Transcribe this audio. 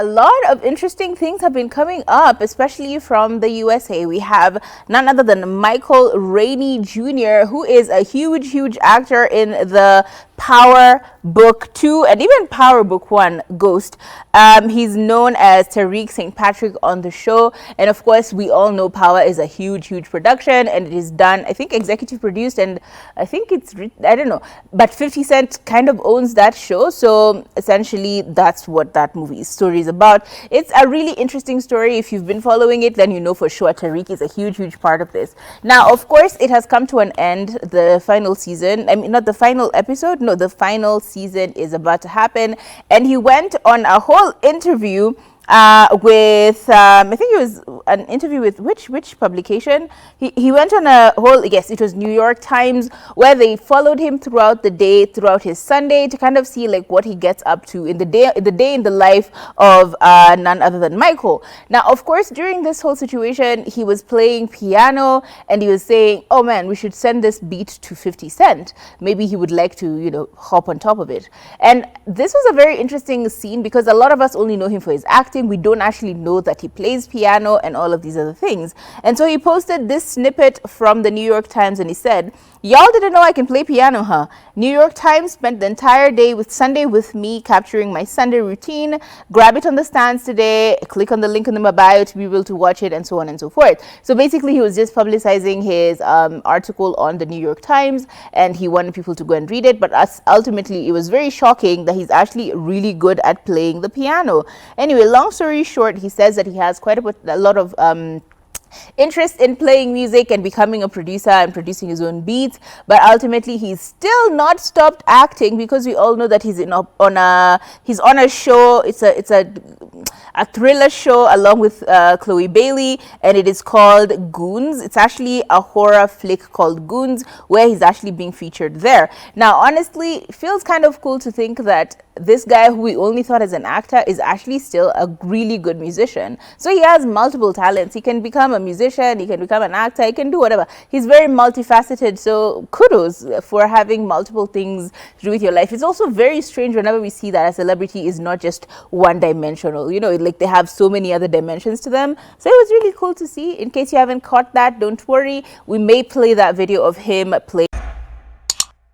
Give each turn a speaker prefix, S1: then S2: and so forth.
S1: a lot of interesting things have been coming up, especially from the USA. We have none other than Michael Rainey Jr., who is a huge actor in the Power Book 2 and even Power Book 1 Ghost. He's known as Tariq St. Patrick on the show. And of course, we all know Power is a huge production, and it is done, I think, executive produced, and I think it's, I don't know, but 50 Cent kind of owns that show. So essentially, that's what that movie's story is about. It's a really interesting story. If you've been following it, then you know for sure Tariq is a huge part of this. Now, of course, it has come to an end. The final season, I mean, not the final episode, no, the final season is about to happen. And he went on a whole interview with I think it was an interview with which publication. He went on a whole, yes, it was New York Times, where they followed him throughout the day, throughout his Sunday, to kind of see like what he gets up to in the day in the life of none other than Michael. Now, of course, during this whole situation, he was playing piano and he was saying, "Oh man, we should send this beat to 50 Cent. Maybe he would like to, you know, hop on top of it." And this was a very interesting scene because a lot of us only know him for his acting. We don't actually know that he plays piano and all of these other things. And so he posted this snippet from the New York Times and he said, "Y'all didn't know I can play piano, huh? New York Times spent the entire day with Sunday with me capturing my Sunday routine. Grab it on the stands today, click on the link in my bio to be able to watch it," and so on and so forth. So basically he was just publicizing his article on the New York Times, and he wanted people to go and read it. But ultimately it was very shocking that he's actually really good at playing the piano. Anyway, long story short, he says that he has quite a lot of interest in playing music and becoming a producer and producing his own beats, but ultimately he's still not stopped acting, because we all know that he's on a show. It's a thriller show along with Chloe Bailey, and it is called Goons. It's actually a horror flick called Goons, where he's actually being featured there. Now, honestly, it feels kind of cool to think that this guy, who we only thought as an actor, is actually still a really good musician. So he has multiple talents. He can become a musician, he can become an actor, he can do whatever. He's very multifaceted, so kudos for having multiple things to do with your life. It's also very strange whenever we see that a celebrity is not just one-dimensional, you know, like they have so many other dimensions to them. So it was really cool to see. In case you haven't caught that, don't worry, we may play that video of him playing.